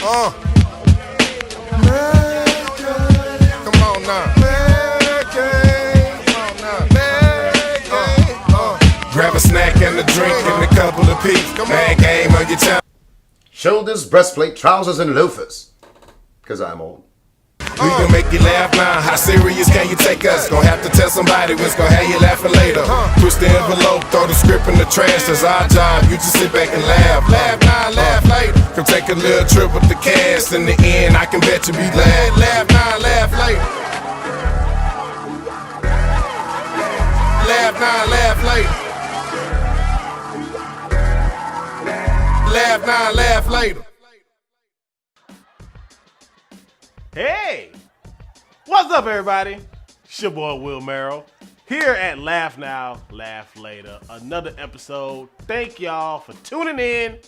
Come on now. Grab a snack and a drink and a couple of peeps. Man, game on your town. Shoulders, breastplate, trousers, and loafers. Cause I'm old. We gon' make you laugh now. How serious can you take us? Gonna have to tell somebody what's gonna have you laughing later. Push the envelope, throw the script in the trash. That's our job. You just sit back and laugh. Laugh now, laugh later. Come take a little trip with the cast. In the end, I can bet you be glad. Laugh now, laugh later. Laugh now, laugh later. Laugh now, laugh later. Hey, what's up, everybody? It's your boy Will Merrill here at Laugh Now, Laugh Later. Another episode. Thank y'all for tuning in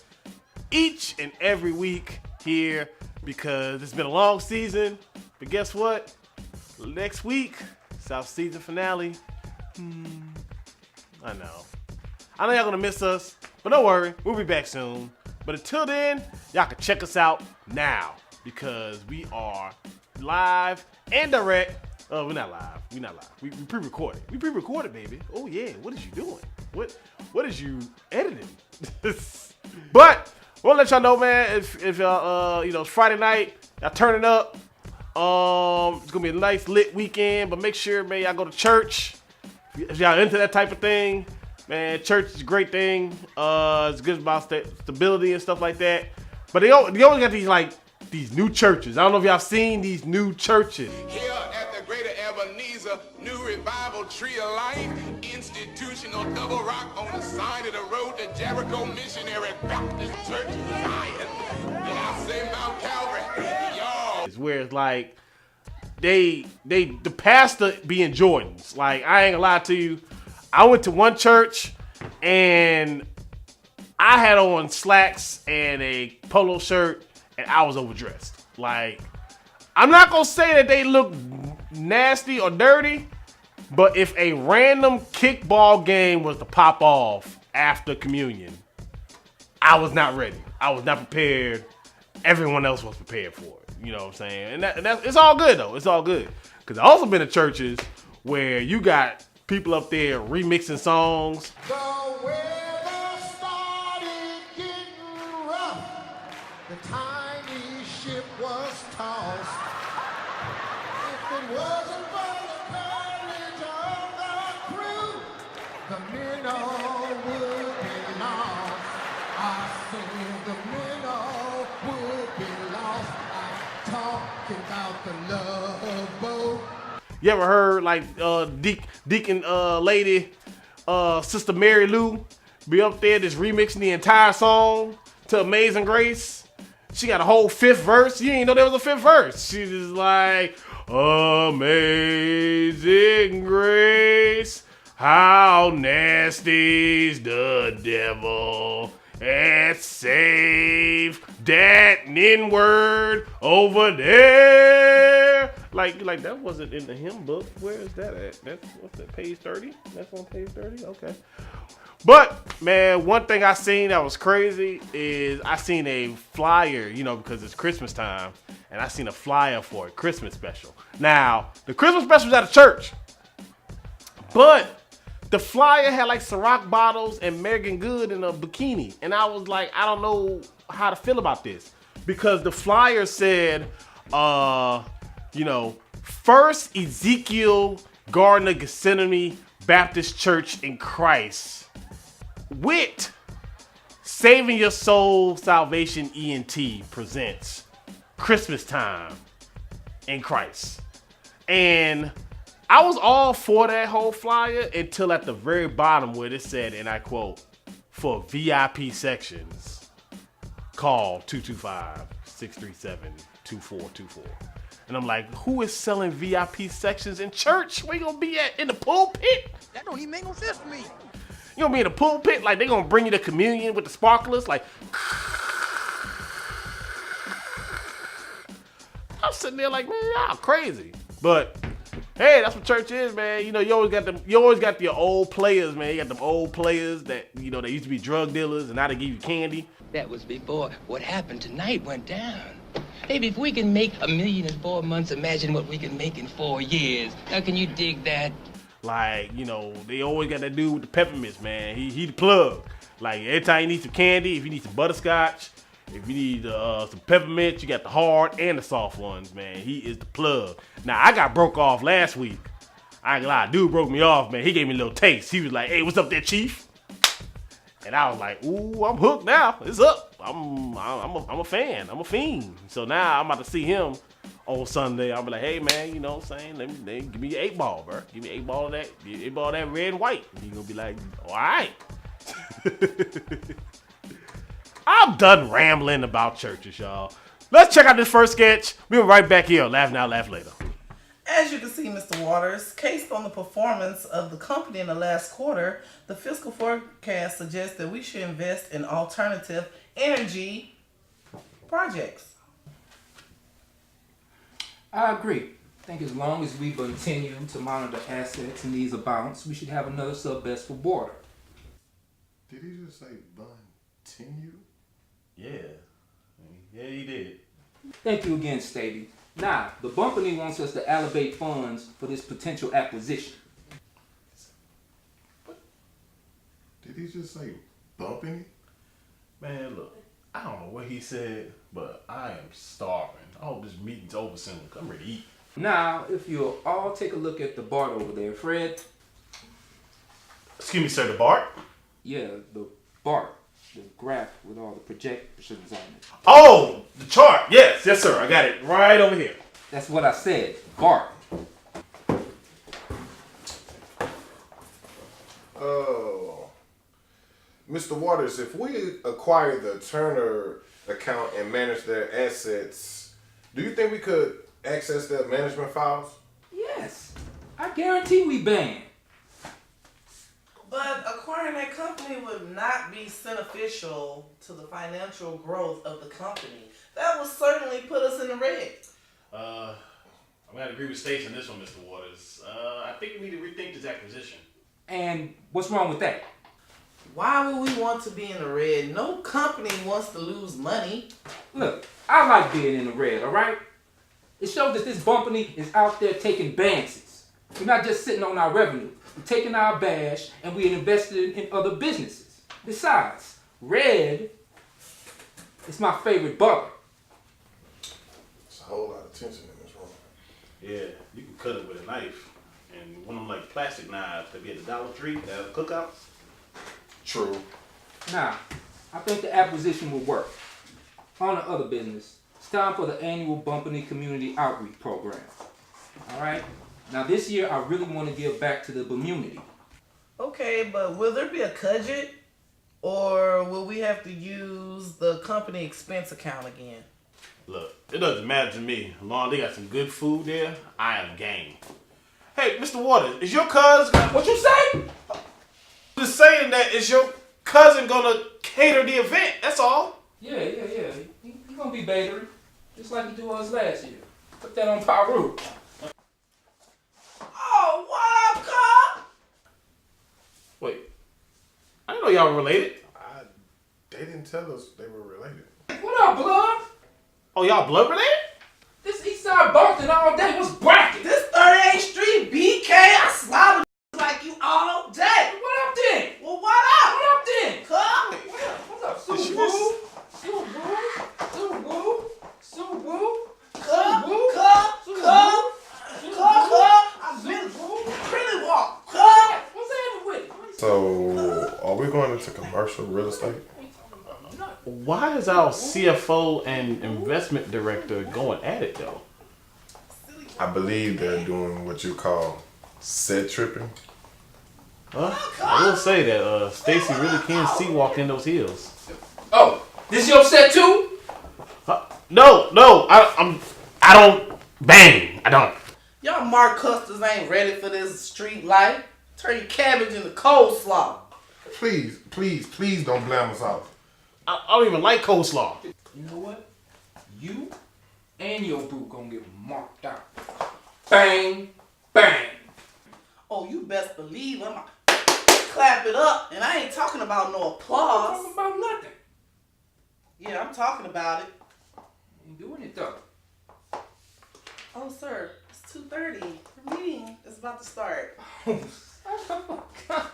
each and every week here because it's been a long season. But guess what? Next week, it's our season finale. I know y'all gonna miss us, but don't worry, we'll be back soon. But until then, y'all can check us out now because we are live and direct. Oh, we're not live. We pre-recorded. We pre-recorded, baby. Oh yeah. What is you doing? What is you editing? But we'll let y'all know, man. If y'all, it's Friday night. Y'all turning up. It's gonna be a nice lit weekend. But make sure, man, y'all go to church. If y'all into that type of thing, man, church is a great thing. It's good about stability and stuff like that. But they always got these new churches. I don't know if y'all seen these new churches. Here at the Greater Ebenezer, New Revival Tree of Life, institutional double rock on the side of the road to Jericho Missionary Baptist Church of Zion. Yeah, I say Mount Calvary. Y'all. It's where it's like the pastor be in Jordans. Like, I ain't gonna lie to you. I went to one church and I had on slacks and a polo shirt and I was overdressed. Like, I'm not gonna say that they look nasty or dirty, but if a random kickball game was to pop off after communion, I was not ready. I was not prepared. Everyone else was prepared for it. You know what I'm saying? And that's it's all good though. It's all good. Cause I've also been to churches where you got people up there remixing songs. The weather started getting rough. The tiny ship was tossed. If it wasn't for the courage of the crew, the minnow would be lost. I said the minnow would be lost. I'm talking about the love boat. You ever heard like Deacon lady, Sister Mary Lou be up there just remixing the entire song to Amazing Grace? She got a whole fifth verse. You didn't know there was a fifth verse. She just like, Amazing Grace, how nasty's the devil, and save that N-word over there. Like that wasn't in the hymn book. Where is that at? What's that, page 30? That's on page 30? Okay. But, man, one thing I seen that was crazy is I seen a flyer, because it's Christmas time, and I seen a flyer for a Christmas special. Now, the Christmas special was at a church, but the flyer had like Ciroc bottles and Megan Good in a bikini. And I was like, I don't know how to feel about this. Because the flyer said, First Ezekiel Garden of Gethsemane Baptist Church in Christ with Saving Your Soul Salvation ENT presents Christmas Time in Christ. And I was all for that whole flyer until at the very bottom where it said, and I quote, for VIP sections, call 225-637-2424. And I'm like, who is selling VIP sections in church? Where you gonna be at? In the pulpit? That don't even make no sense to me. You gonna be in the pulpit? Like they gonna bring you the communion with the sparklers? Like, I'm sitting there like, man, y'all crazy. But Hey, that's what church is, man. You know, you always got your old players, man. You got them old players that, you know, they used to be drug dealers and now they give you candy. That was before what happened tonight went down. Baby, if we can make $1 million in 4 months, imagine what we can make in 4 years. Now, can you dig that? Like, you know, they always got that dude with the peppermints, man. He the plug. Like, every time you need some candy, if you need some butterscotch, if you need some peppermint, you got the hard and the soft ones, man. He is the plug. Now, I got broke off last week. I ain't gonna lie, dude broke me off, man. He gave me a little taste. He was like, hey, what's up there, Chief? And I was like, ooh, I'm hooked now. It's up. I'm a fan. I'm a fiend. So now I'm about to see him on Sunday. I'll be like, hey, man, you know what I'm saying? Let me give me 8 ball, bro. Give me 8 ball of that. 8 ball of that red and white. And you're gonna be like, all right. I'm done rambling about churches, y'all. Let's check out this first sketch. We'll be right back here. Laugh now, laugh later. As you can see, Mr. Waters, based on the performance of the company in the last quarter, the fiscal forecast suggests that we should invest in alternative energy projects. I agree. I think as long as we continue to monitor assets and these amounts, we should have another sub-best for water. Did he just say continue? Yeah, he did. Thank you again, Stady. Now, the company wants us to allocate funds for this potential acquisition. Did he just say bumping? Man, look, I don't know what he said, but I am starving. I hope this meeting's over soon. I'm ready to eat. Now, if you'll all take a look at the BART over there, Fred. Excuse me, sir, the BART? Yeah, the BART. The graph with all the projections on it. Oh, the chart. Yes, sir. I got it right over here. That's what I said. BART. Mr. Waters, if we acquire the Turner account and manage their assets, do you think we could access their management files? Yes. I guarantee we ban. But acquiring that company would not be beneficial to the financial growth of the company. That would certainly put us in the red. I'm going to agree with Stacey on this one, Mr. Waters. I think we need to rethink this acquisition. And what's wrong with that? Why would we want to be in the red? No company wants to lose money. Look, I like being in the red, all right? It shows that this company is out there taking chances. We're not just sitting on our revenue. We're taking our bash and we're invested in other businesses. Besides, red is my favorite color. There's a whole lot of tension in this room. Yeah, you can cut it with a knife. And one of them like plastic knives that be at the Dollar Tree, that have cookouts. True. Now, I think the acquisition will work. On the other business, it's time for the annual Bumpany Community Outreach Program. All right? Now this year, I really want to give back to the community. Okay, but will there be a budget? Or will we have to use the company expense account again? Look, it doesn't matter to me. As long as they got some good food there, I am game. Hey, Mr. Waters, is your cousin... What you say? Just saying that is your cousin gonna cater the event, that's all. Yeah. He gonna be batering, just like he do us last year. Put that on Paru. Oh, what up, Carl? Wait, I didn't know y'all were related. They didn't tell us they were related. What up, blood? Oh, y'all blood related? This Eastside Bumpton all day was bracket. This 38th Street BK, I slobber like you all day. What up then? Well, what up? What up then? Come. What's up, Subaru? I've been pretty walk. Come. What's happening with it? So, are we going into commercial real estate? Why is our CFO and investment director going at it though? I believe they're doing what you call set tripping. I will say that Stacy really can see walk in those heels. Oh, this your set too? No, I don't bang. I don't. Y'all Mark Custers ain't ready for this street life. Turn your cabbage into coleslaw. Please don't blame us out. I don't even like coleslaw. You know what? You and your boo gonna get marked out. Bang. Bang! Oh, you best believe I'm gonna clap it up. And I ain't talking about no applause. Talking about nothing. Yeah, I'm talking about it. Ain't doing it though. Oh, sir, it's 2:30. The meeting is about to start. Oh, God.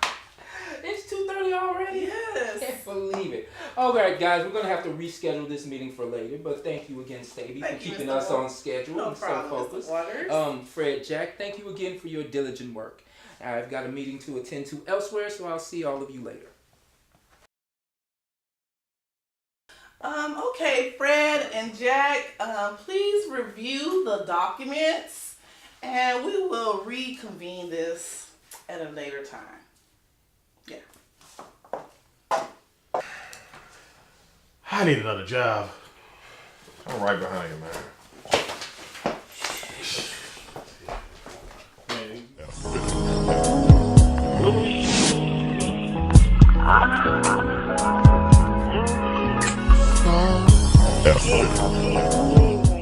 It's 2:30 already? Yes. I can't believe it. All right, guys, we're going to have to reschedule this meeting for later, but thank you again, Stavie, for Thank you, keeping Mr. us Wa- on schedule No and so problem, focused. Mr. Waters. Fred, Jack, thank you again for your diligent work. I've got a meeting to attend to elsewhere, so I'll see all of you later. Okay, Fred and Jack, please review the documents and we will reconvene this at a later time. Yeah. I need another job. I'm right behind you, man.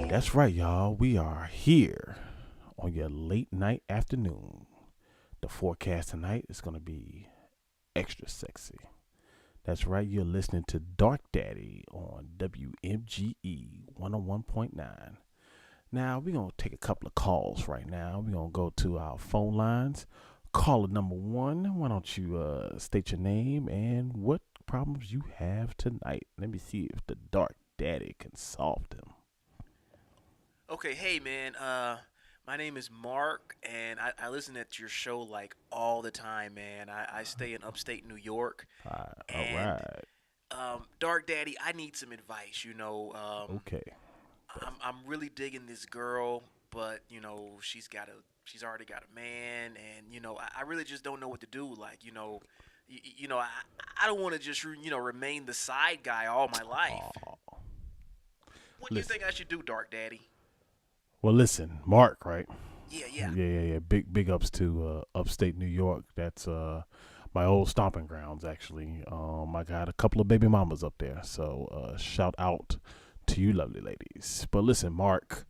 That's right, y'all. We are here on your late night afternoon. The forecast tonight is going to be extra sexy. That's right. You're listening to Dark Daddy on WMGE 101.9. Now, we're going to take a couple of calls right now. We're going to go to our phone lines. Caller number 1, why don't you state your name and what problems you have tonight? Let me see if the Dark Daddy can solve them. Okay, hey man, my name is Mark, and I listen at your show like all the time, man. I stay in upstate New York. All And, right. Dark Daddy, I need some advice. Okay. I'm really digging this girl, but she's already got a man, and I really just don't know what to do. Like I don't want to just remain the side guy all my life. Oh. What do you think I should do, Dark Daddy? Well, listen, Mark, right? Yeah. Yeah. Big ups to upstate New York. That's my old stomping grounds, actually. I got a couple of baby mamas up there, so shout out to you lovely ladies. But listen, Mark,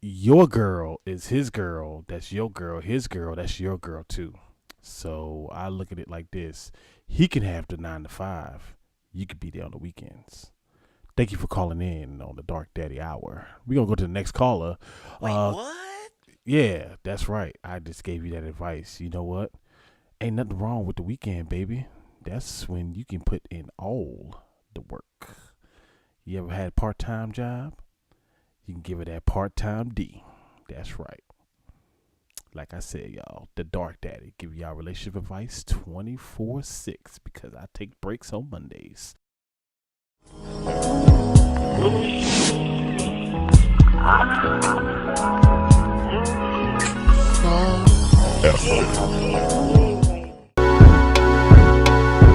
your girl is his girl. That's your girl. His girl, that's your girl too. So I look at it like this: he can have the 9 to 5. You could be there on the weekends. Thank you for calling in on the Dark Daddy Hour. We're going to go to the next caller. Wait, what? Yeah, that's right. I just gave you that advice. You know what? Ain't nothing wrong with the weekend, baby. That's when you can put in all the work. You ever had a part-time job? You can give it that part-time D. That's right. Like I said, y'all, the Dark Daddy give y'all relationship advice 24/6 because I take breaks on Mondays.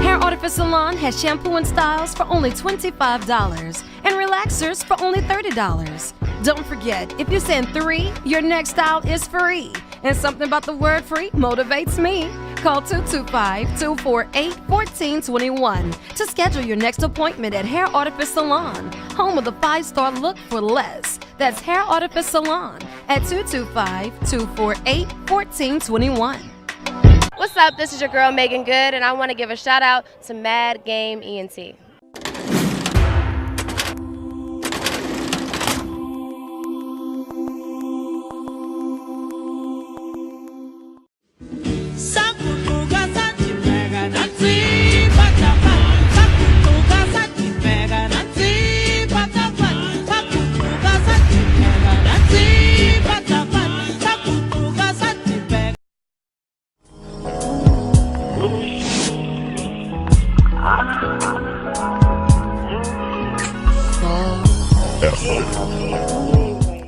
Hair Artifice Salon has shampoo and styles for only $25 and relaxers for only $30. Don't forget, if you send 3, your next style is free. And something about the word free motivates me. Call 225-248-1421 to schedule your next appointment at Hair Artifice Salon, home of the 5-star look for less. That's Hair Artifice Salon at 225-248-1421. What's up? This is your girl Megan Good, and I want to give a shout out to Mad Game ENT.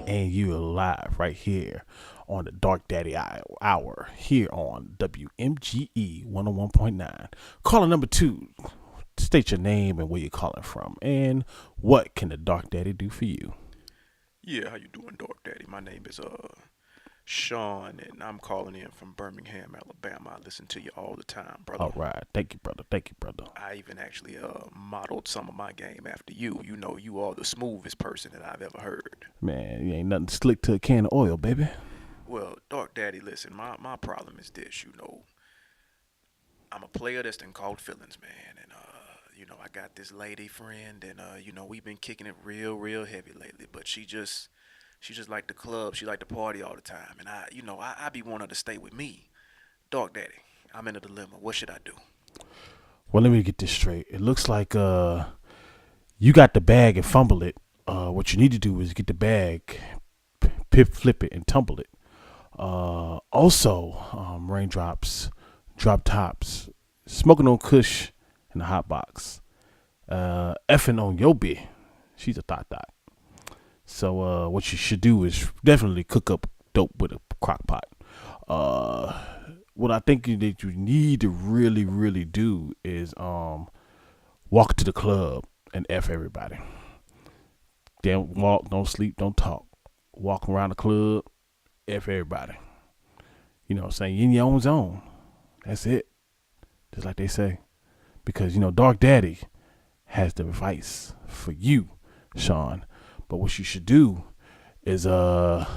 And you are live right here on the Dark Daddy Hour here on WMGE 101.9. Caller number 2, state your name and where you're calling from, and what can the Dark Daddy do for you? Yeah, how you doing, Dark Daddy? My name is Sean, and I'm calling in from Birmingham, Alabama. I listen to you all the time, brother. All right. Thank you, brother. I even actually modeled some of my game after you. You know, you are the smoothest person that I've ever heard. Man, you ain't nothing slick to a can of oil, baby. Well, Dark Daddy, listen, my problem is this, you know. I'm a player that's done caught feelings, man, and you know, I got this lady friend, and you know, we've been kicking it real heavy lately. But she just like the club, she like to party all the time, and I be wanting her to stay with me. Dark Daddy, I'm in a dilemma. What should I do? Well, let me get this straight. It looks like you got the bag and fumble it. What you need to do is get the bag, flip it, and tumble it. Also, raindrops, drop tops, smoking on Kush in the hot box, effing on your bitch. She's a thot. So what you should do is definitely cook up dope with a crock pot. What I think that you need to really do is walk to the club and F everybody. Don't walk, don't sleep, don't talk. Walk around the club, F everybody. You know what I'm saying? You in your own zone. That's it. Just like they say. Because, you know, Dark Daddy has the advice for you, Sean. But what you should do is ask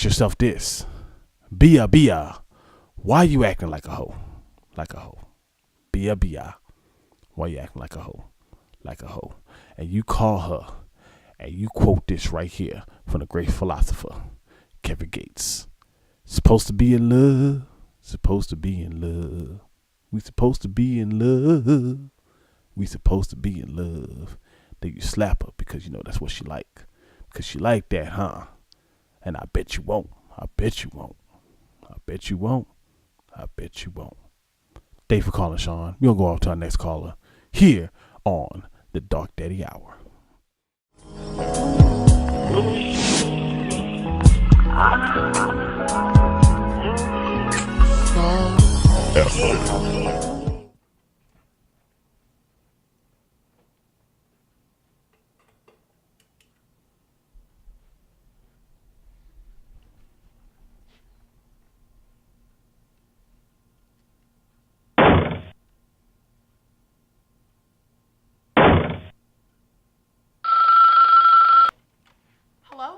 yourself this. Bia, why you acting like a hoe? Like a hoe. Bia, why you acting like a hoe? Like a hoe. And you call her and you quote this right here from the great philosopher, Kevin Gates. Supposed to be in love. Supposed to be in love. We supposed to be in love. We supposed to be in love. Then you slap her because you know that's what she like. Because she like that, huh? And I bet you won't. I bet you won't. I bet you won't. I bet you won't. Thank you for calling, Sean. We'll go off to our next caller here on the Dark Daddy Hour.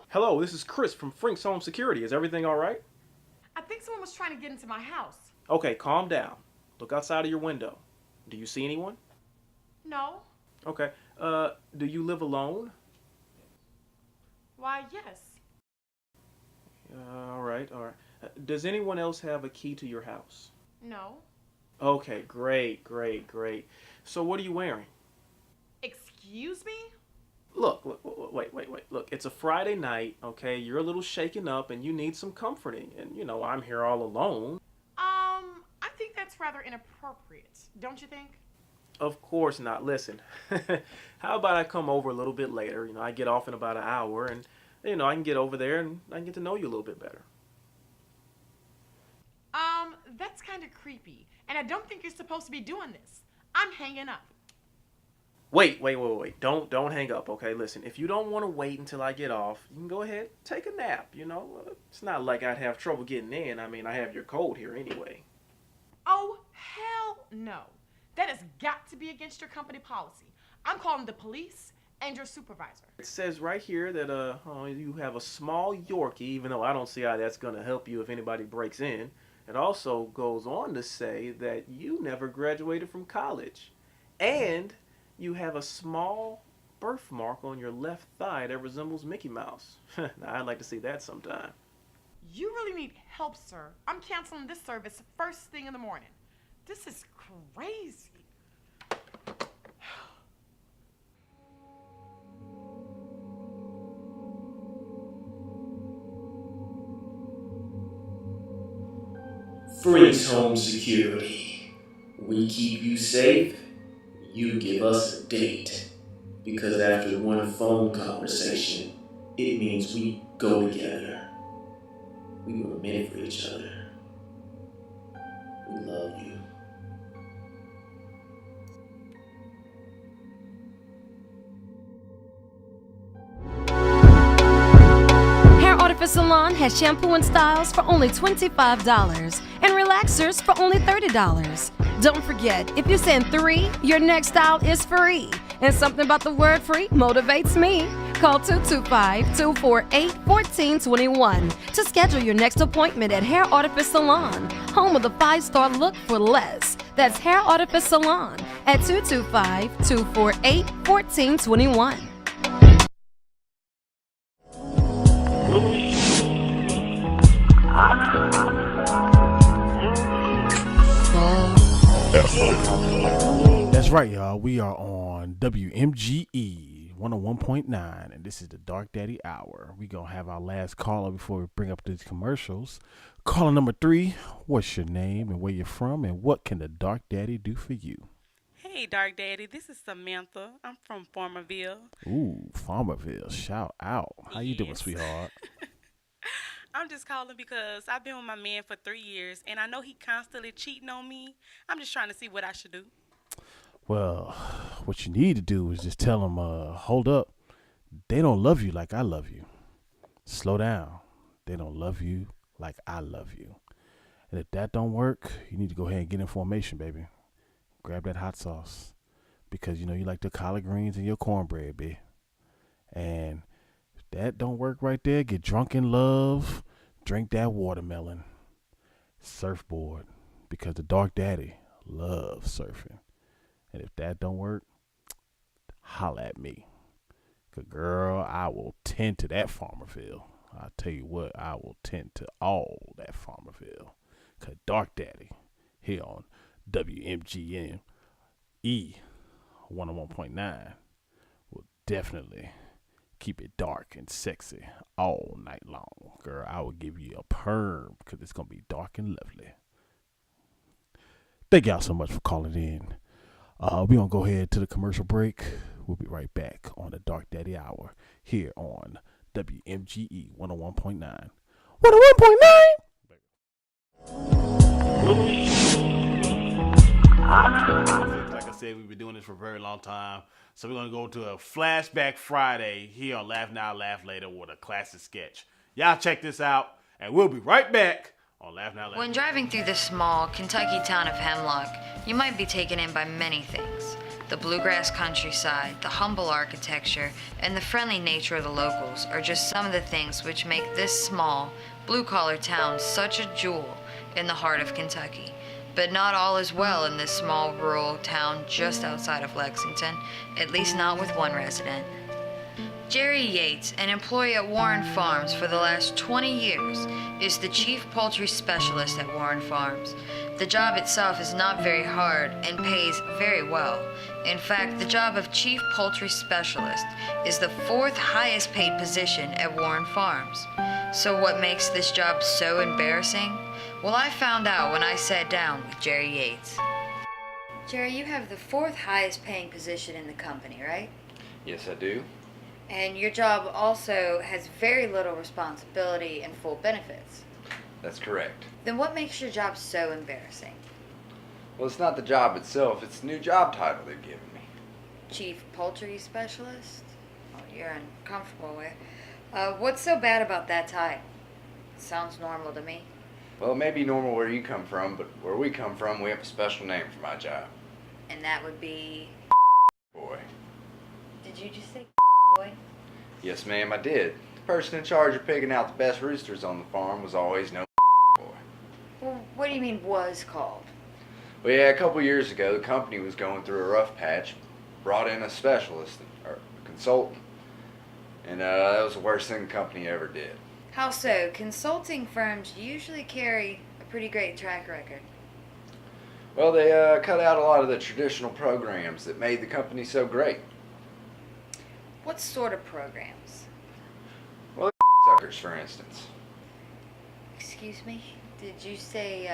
Hello, this is Chris from Frink's Home Security. Is everything all right? I think someone was trying to get into my house. Okay, calm down. Look outside of your window. Do you see anyone? No. Okay. Do you live alone? Why, yes. All right. Does anyone else have a key to your house? No. Okay, great. So what are you wearing? Excuse me? Look, wait. Look, it's a Friday night, okay? You're a little shaken up and you need some comforting. And, you know, I'm here all alone. I think that's rather inappropriate, don't you think? Of course not. Listen, how about I come over a little bit later? You know, I get off in about an hour and, you know, I can get over there and I can get to know you a little bit better. That's kind of creepy. And I don't think you're supposed to be doing this. I'm hanging up. Wait. Don't hang up, okay? Listen, if you don't want to wait until I get off, you can go ahead, take a nap, you know? It's not like I'd have trouble getting in. I mean, I have your code here anyway. Oh, hell no. That has got to be against your company policy. I'm calling the police and your supervisor. It says right here that you have a small Yorkie, even though I don't see how that's going to help you if anybody breaks in. It also goes on to say that you never graduated from college. And you have a small birthmark on your left thigh that resembles Mickey Mouse. Now, I'd like to see that sometime. You really need help, sir. I'm canceling this service first thing in the morning. This is crazy. Frink's Home Security. We keep you safe. You give us a date. Because after one phone conversation, it means we go together. We were meant for each other. We love you. Hair Artifice Salon has shampoo and styles for only $25 and relaxers for only $30. Don't forget, if you send 3, your next style is free. And something about the word free motivates me. Call 225-248-1421 to schedule your next appointment at Hair Artifice Salon, home of the 5-star look for less. That's Hair Artifice Salon at 225-248-1421. That's right, y'all. We are on WMGE 101.9, and this is the Dark Daddy Hour. We gonna have our last caller before we bring up these commercials. Caller number 3, what's your name and where you're from, and what can the Dark Daddy do for you? Hey, Dark Daddy, this is Samantha. I'm from Farmerville. Ooh, Farmerville, shout out. How you doing, sweetheart? I'm just calling because I've been with my man for 3 years, and I know he constantly cheating on me. I'm just trying to see what I should do. Well, what you need to do is just tell them, hold up. They don't love you like I love you. Slow down. They don't love you like I love you. And if that don't work, you need to go ahead and get in formation, baby. Grab that hot sauce. Because, you know, you like the collard greens and your cornbread, baby. And if that don't work right there, get drunk in love. Drink that watermelon. Surfboard. Because the Dark Daddy loves surfing. And if that don't work, holla at me. 'Cause girl, I will tend to that Farmerville. I'll tell you what, I will tend to all that Farmerville. 'Cause Dark Daddy here on WMGN E 101.9 will definitely keep it dark and sexy all night long. Girl, I will give you a perm because it's going to be dark and lovely. Thank y'all so much for calling in. We're going to go ahead to the commercial break. We'll be right back on the Dark Daddy Hour here on WMGE 101.9. 101.9? Like I said, we've been doing this for a very long time. So we're going to go to a Flashback Friday here on Laugh Now, Laugh Later with a classic sketch. Y'all check this out, and we'll be right back on Laugh Now, Laugh When Later. driving through the small Kentucky town of Hemlock, you might be taken in by many things. The bluegrass countryside, the humble architecture, and the friendly nature of the locals are just some of the things which make this small, blue-collar town such a jewel in the heart of Kentucky. But not all is well in this small rural town just outside of Lexington, at least not with one resident. Jerry Yates, an employee at Warren Farms for the last 20 years, is the chief poultry specialist at Warren Farms. The job itself is not very hard and pays very well. In fact, the job of chief poultry specialist is the 4th highest paid position at Warren Farms. So what makes this job so embarrassing? Well, I found out when I sat down with Jerry Yates. Jerry, you have the 4th highest paying position in the company, right? Yes, I do. And your job also has very little responsibility and full benefits. That's correct. Then what makes your job so embarrassing? Well, it's not the job itself, it's the new job title they've given me. Chief Poultry Specialist? Oh, you're uncomfortable with. What's so bad about that title? Sounds normal to me. Well, it may be normal where you come from, but where we come from, we have a special name for my job. And that would be... Boy. Did you just say boy? Yes, ma'am, I did. The person in charge of picking out the best roosters on the farm was always known boy. Well, what do you mean was called? Well, yeah, a couple years ago, the company was going through a rough patch, brought in a specialist, or a consultant, and that was the worst thing the company ever did. How so? Consulting firms usually carry a pretty great track record. Well, they cut out a lot of the traditional programs that made the company so great. What sort of programs? Well, suckers, for instance. Excuse me? Did you say,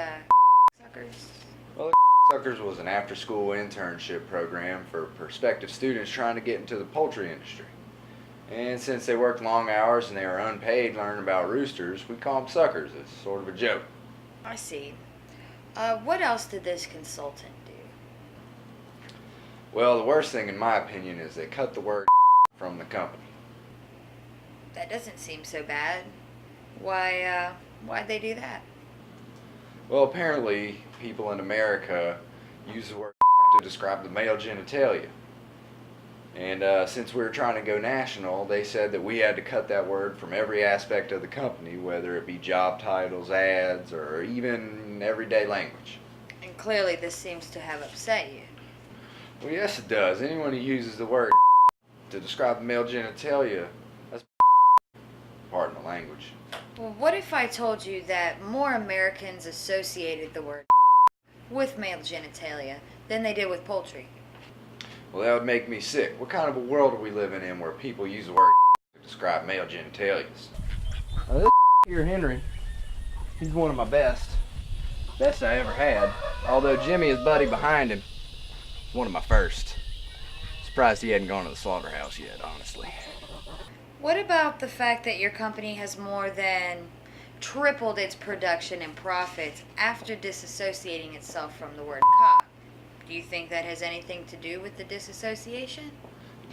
suckers? Well, Suckers was an after-school internship program for prospective students trying to get into the poultry industry. And since they worked long hours and they were unpaid learning about roosters, we call them suckers. It's sort of a joke. I see. What else did this consultant do? Well, the worst thing in my opinion is they cut the word from the company. That doesn't seem so bad. Why'd they do that? Well, apparently people in America use the word to describe the male genitalia. And since we were trying to go national, they said that we had to cut that word from every aspect of the company, whether it be job titles, ads, or even everyday language. And clearly this seems to have upset you. Well, yes, it does. Anyone who uses the word to describe the male genitalia, that's pardon the language. Well, what if I told you that more Americans associated the word with male genitalia than they did with poultry? Well, that would make me sick. What kind of a world are we living in where people use the word to describe male genitalias? This here Henry, he's one of my best I ever had. Although Jimmy, his buddy behind him, one of my first. Surprised he hadn't gone to the slaughterhouse yet, honestly. What about the fact that your company has more than tripled its production and profits after disassociating itself from the word cock? Do you think that has anything to do with the disassociation?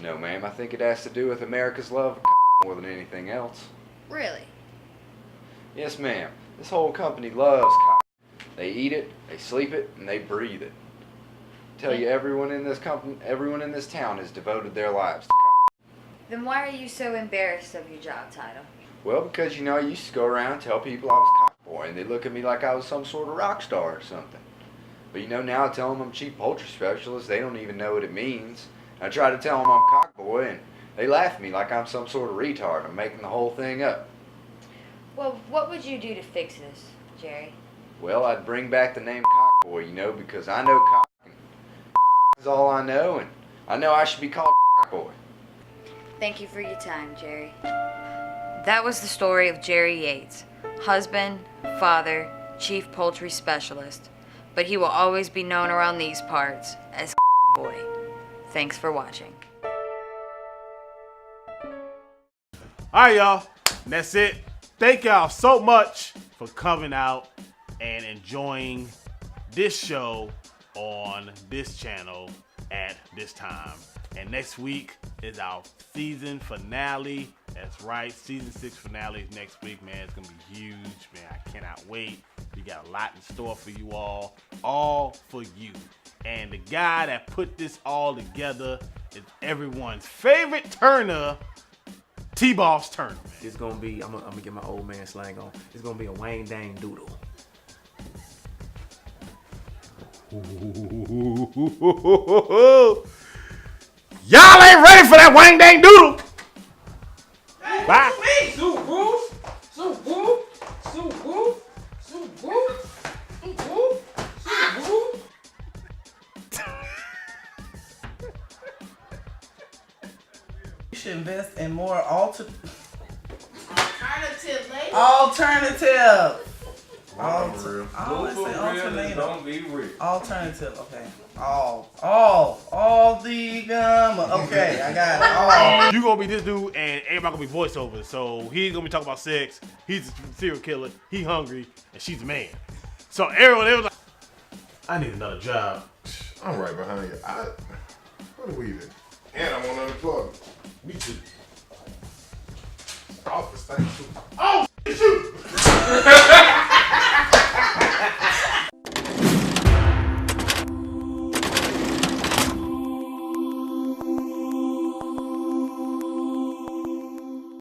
No, ma'am. I think it has to do with America's love of more than anything else. Really? Yes, ma'am. This whole company loves cock. They eat it, they sleep it, and they breathe it. Tell you, everyone in this town has devoted their lives to cock. Then why are you so embarrassed of your job title? Well, because, I used to go around and tell people I was cock boy, and they look at me like I was some sort of rock star or something. But, now I tell them I'm chief poultry specialist, they don't even know what it means. I try to tell them I'm cock boy, and they laugh at me like I'm some sort of retard. I'm making the whole thing up. Well, what would you do to fix this, Jerry? Well, I'd bring back the name cock boy, because I know cock is all I know, and I know I should be called cock boy. Thank you for your time, Jerry. That was the story of Jerry Yates, husband, father, chief poultry specialist, but he will always be known around these parts as boy. Thanks for watching. All right, y'all. That's it. Thank y'all so much for coming out and enjoying this show on this channel at this time. And next week is our season finale. That's right, season 6 finale is next week, man. It's gonna be huge, man. I cannot wait. We got a lot in store for you all for you. And the guy that put this all together is everyone's favorite Turner, T-Boss Turner. It's gonna be, I'm gonna get my old man slang on. It's gonna be a Wang Dang Doodle. Y'all ain't ready for that Wang Dang Doodle. Bye. You should invest in more alternative. I always say alternative. Don't be real. Alternative. Okay. All the gum. Okay, I got it. You gonna be this dude, and everybody gonna be voiceover. So he's gonna be talking about sex. He's a serial killer. He hungry, and she's a man. So everyone, it was like, I need another job. I'm right behind you. What are we doing? And I'm on unemployment. Me too. Office, thank you. Oh, shoot!